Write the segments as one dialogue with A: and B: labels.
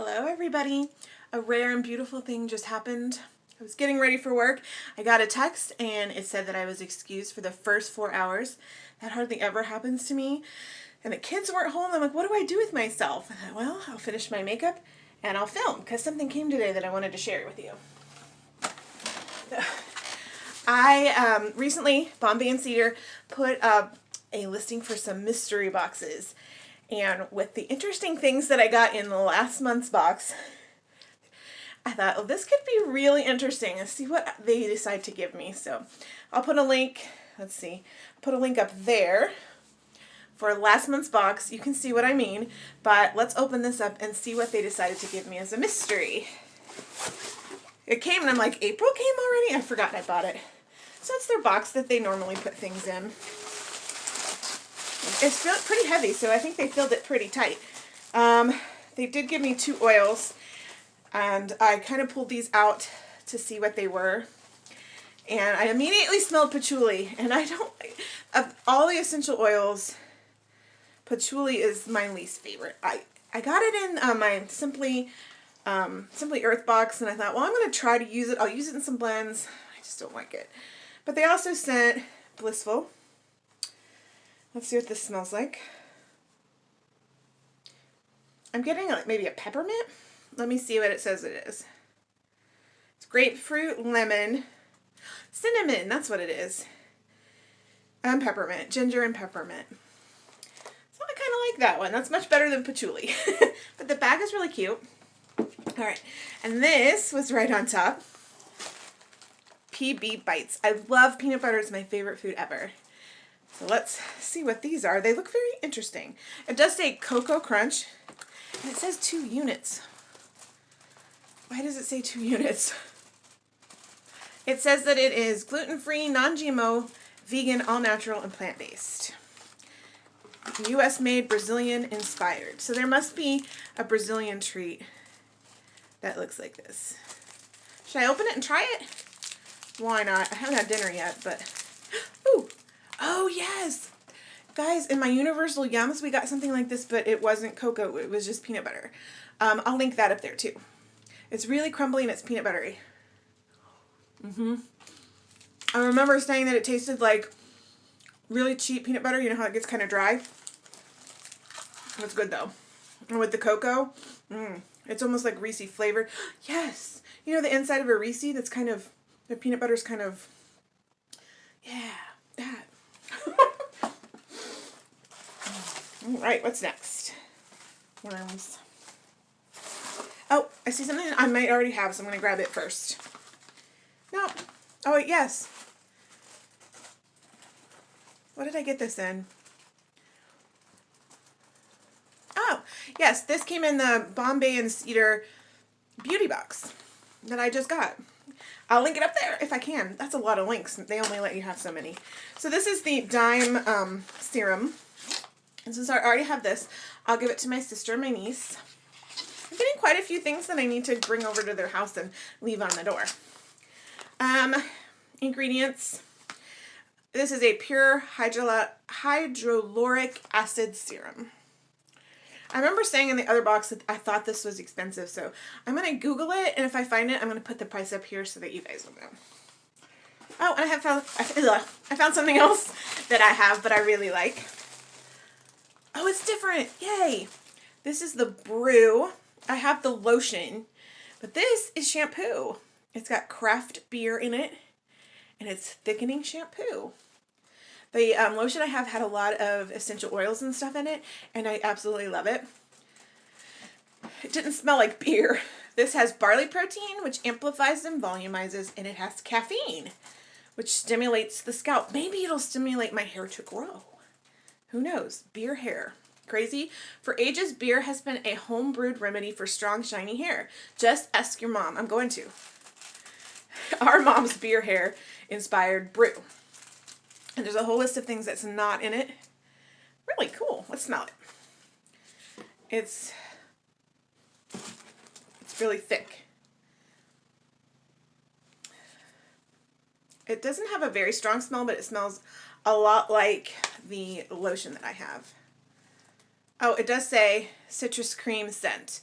A: Hello everybody. A rare and beautiful thing just happened. I was getting ready for work. I got a text and it said that I was excused for the first 4 hours. That hardly ever happens to me. And the kids weren't home. I'm like, what do I do with myself? I thought, well, I'll finish my makeup and I'll film because something came today that I wanted to share with you. I recently, Bombay and Cedar, put up a listing for some mystery boxes. And with the interesting things that I got in the last month's box, I thought, oh, this could be really interesting. Let's see what they decide to give me. So I'll put a link, let's see, put a link up there for last month's box. You can see what I mean, but let's open this up and see what they decided to give me as a mystery. It came and I'm like, April came already? I forgot I bought it. So it's their box that they normally put things in. It's pretty heavy, so I think they filled it pretty tight. They did give me 2 oils, and I kind of pulled these out to see what they were. And I immediately smelled patchouli, and I don't, of all the essential oils, patchouli is my least favorite. I got it in my Simply Earth box, and I thought, well, I'm going to try to use it. I'll use it in some blends. I just don't like it. But they also sent Blissful. Let's see what this smells like. I'm getting like maybe a peppermint. Let me see what it says it is. It's grapefruit, lemon, cinnamon, that's what it is. And peppermint, ginger and peppermint. So I kind of like that one. That's much better than patchouli. But the bag is really cute. All right, and this was right on top. PB Bites. I love peanut butter. It's my favorite food ever. So let's see what these are. They look very interesting. It does say Cocoa Crunch, and it says 2 units. Why does it say 2 units? It says that it is gluten-free, non-GMO, vegan, all-natural, and plant-based. U.S.-made, Brazilian-inspired. So there must be a Brazilian treat that looks like this. Should I open it and try it? Why not? I haven't had dinner yet, but... Ooh! Oh, yes! Guys, in my Universal Yums, we got something like this, but it wasn't cocoa. It was just peanut butter. I'll link that up there, too. It's really crumbly and it's peanut buttery. I remember saying that it tasted like really cheap peanut butter. You know how it gets kind of dry? It's good, though. And with the cocoa, it's almost like Reese flavored. Yes! You know the inside of a Reese that's kind of, the peanut butter's kind of, yeah, that. Alright, what's next? Worms. Oh, I see something I might already have, so I'm going to grab it first. No. Oh, wait, yes. What did I get this in? Oh, yes, this came in the Bombay and Cedar beauty box that I just got. I'll link it up there if I can. That's a lot of links. They only let you have so many. So this is the Dime serum. And since I already have this, I'll give it to my sister and my niece. I'm getting quite a few things that I need to bring over to their house and leave on the door. Ingredients. This is a pure hydroloric acid serum. I remember saying in the other box that I thought this was expensive, so I'm going to Google it, and if I find it, I'm going to put the price up here so that you guys will know. Oh, and I found something else that I have, but I really like. Oh, it's different. Yay. This is the Brew. I have the lotion, but this is shampoo. It's got craft beer in it, and it's thickening shampoo. The lotion I have had a lot of essential oils and stuff in it, and I absolutely love it. It didn't smell like beer. This has barley protein, which amplifies and volumizes, and it has caffeine, which stimulates the scalp. Maybe it'll stimulate my hair to grow. Who knows? Beer hair. Crazy? For ages, beer has been a home-brewed remedy for strong, shiny hair. Just ask your mom. I'm going to. Our mom's beer hair inspired brew. And there's a whole list of things that's not in it. Really cool. Let's smell it. It's really thick. It doesn't have a very strong smell, but it smells a lot like the lotion that I have. Oh, it does say citrus cream scent.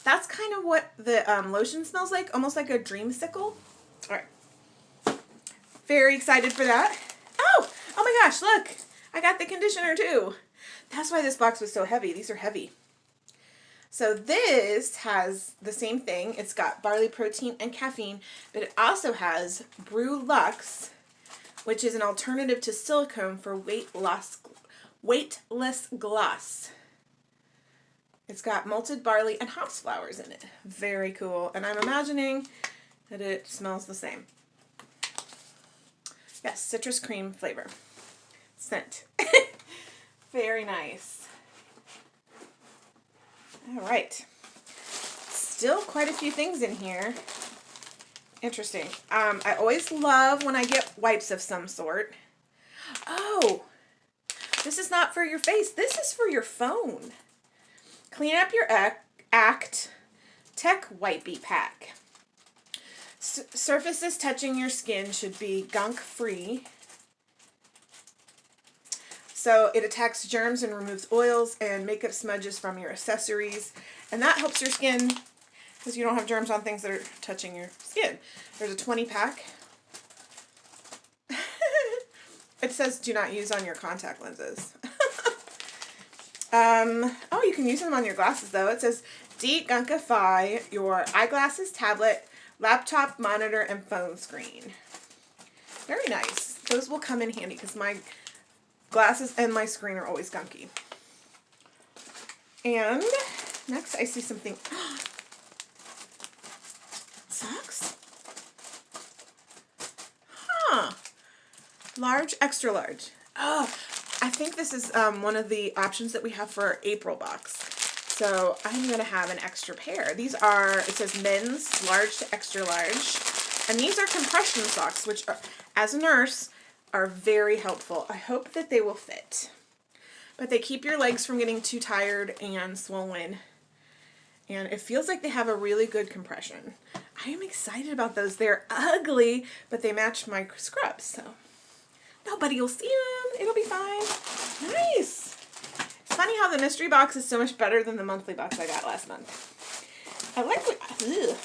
A: That's kind of what the lotion smells like, almost like a dreamsicle. All right. Very excited for that. Oh my gosh, look. I got the conditioner too. That's why this box was so heavy. These are heavy. So this has the same thing. It's got barley protein and caffeine, but it also has Brew Luxe, which is an alternative to silicone for weightless gloss. It's got malted barley and hops flowers in it. Very cool. And I'm imagining that it smells the same. Yes, citrus cream flavor. Scent. Very nice. All right. Still quite a few things in here. Interesting. I always love when I get wipes of some sort. Oh, this is not for your face. This is for your phone. Clean up your act tech wipey pack. Surfaces touching your skin should be gunk free. So it attacks germs and removes oils and makeup smudges from your accessories. And that helps your skin because you don't have germs on things that are touching your skin. There's a 20 pack. It says do not use on your contact lenses. Oh, you can use them on your glasses though. It says de-gunkify your eyeglasses, tablet, laptop, monitor, and phone screen. Very nice. Those will come in handy because my glasses and my screen are always gunky. And next I see something. Socks? Huh. Large, extra large. Oh, I think this is one of the options that we have for our April box. So I'm going to have an extra pair. These are, it says men's large to extra large. And these are compression socks, which are, as a nurse, are very helpful. I hope that they will fit. But they keep your legs from getting too tired and swollen. And it feels like they have a really good compression. I am excited about those. They're ugly, but they match my scrubs. So nobody will see them. It'll be fine. Nice. It's funny how the mystery box is so much better than the monthly box I got last month. I like what, ugh.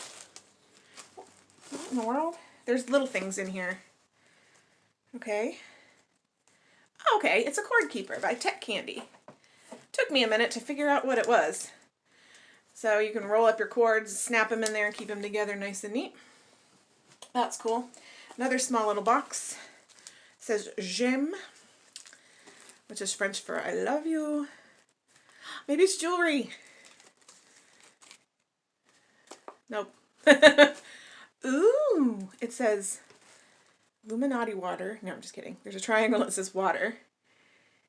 A: What in the world? There's little things in here. Okay. Okay, it's a cord keeper by Tech Candy. Took me a minute to figure out what it was. So you can roll up your cords, snap them in there, and keep them together nice and neat. That's cool. Another small little box. It says J'aime, which is French for I love you. Maybe it's jewelry. Nope. Ooh, it says Illuminati water. No, I'm just kidding. There's a triangle that says water.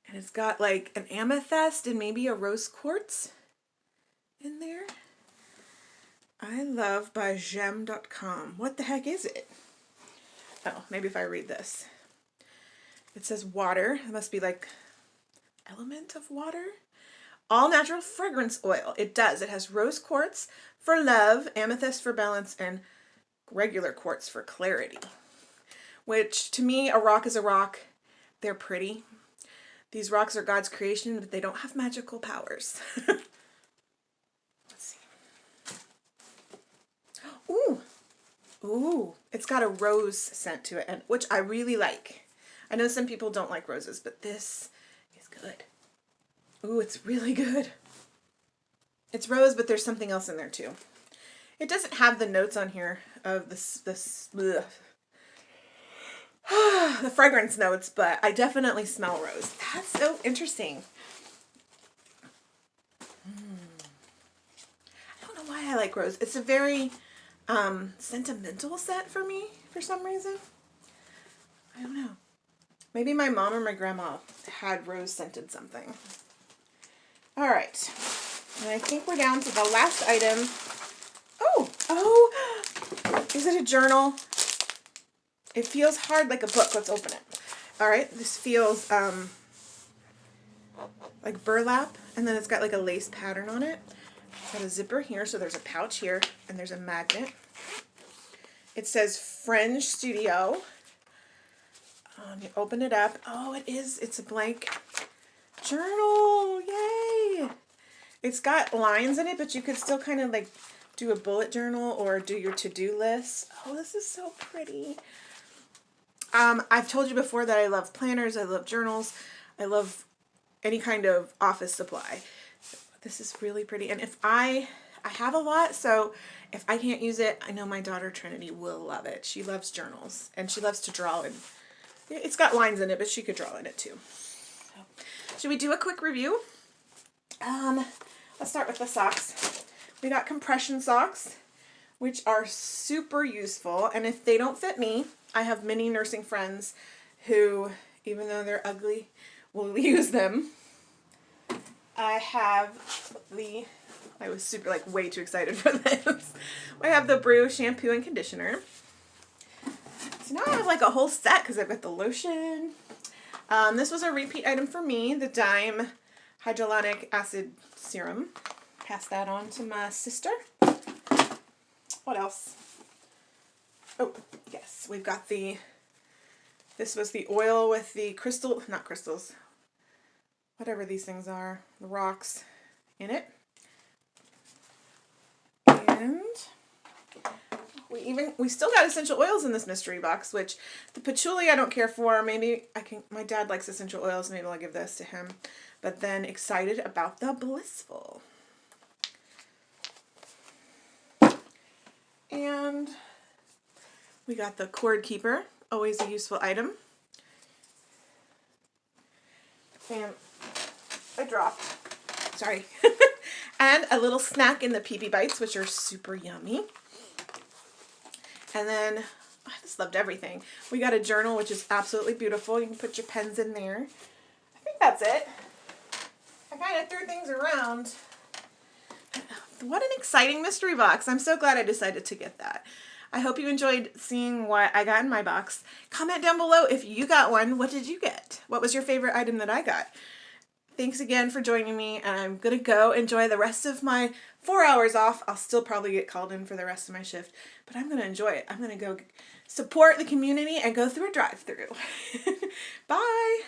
A: And it's got like an amethyst and maybe a rose quartz in there. I love by Gem.com. What the heck is it? Oh, maybe if I read this. It says water. It must be like element of water. All natural fragrance oil. It does. It has rose quartz for love, amethyst for balance, and regular quartz for clarity. Which, to me, a rock is a rock. They're pretty. These rocks are God's creation, but they don't have magical powers. Let's see. Ooh. Ooh. It's got a rose scent to it, and which I really like. I know some people don't like roses, but this is good. Ooh, it's really good. It's rose, but there's something else in there, too. It doesn't have the notes on here of the fragrance notes, but I definitely smell rose. That's so interesting. I don't know why I like rose. It's a very sentimental scent for me, for some reason. I don't know. Maybe my mom or my grandma had rose scented something. All right. And I think we're down to the last item. Oh, is it a journal? It feels hard like a book. Let's open it. All right, this feels like burlap, and then it's got like a lace pattern on it. It's got a zipper here, so there's a pouch here, and there's a magnet. It says Fringe Studio. You open it up. Oh, it is. It's a blank journal. Yay! It's got lines in it, but you could still kind of like do a bullet journal or do your to-do list. Oh, this is so pretty. I've told you before that I love planners, I love journals, I love any kind of office supply. This is really pretty. And if I have a lot, so if I can't use it, I know my daughter Trinity will love it. She loves journals and she loves to draw, and it's got lines in it, but she could draw in it too. So, should we do a quick review? Let's start with the socks. We got compression socks, which are super useful, and if they don't fit me, I have many nursing friends who, even though they're ugly, will use them. I was super, like, way too excited for this. I have the Brew shampoo and conditioner. So now I have like a whole set because I've got the lotion. This was a repeat item for me, the Dime Hyaluronic Acid Serum. Pass that on to my sister. What else? Oh, yes, we've got this was the oil with the not crystals, whatever these things are, the rocks in it. And we still got essential oils in this mystery box, which the patchouli I don't care for. Maybe my dad likes essential oils, maybe I'll give this to him. But then excited about the Blissful. And we got the cord keeper, always a useful item. And I dropped, sorry. And a little snack in the PB Bites, which are super yummy. And then, I just loved everything. We got a journal, which is absolutely beautiful. You can put your pens in there. I think that's it. I kind of threw things around. What an exciting mystery box. I'm so glad I decided to get that. I hope you enjoyed seeing what I got in my box. Comment down below if you got one. What did you get? What was your favorite item that I got? Thanks again for joining me, and I'm going to go enjoy the rest of my 4 hours off. I'll still probably get called in for the rest of my shift, but I'm going to enjoy it. I'm going to go support the community and go through a drive-thru. Bye!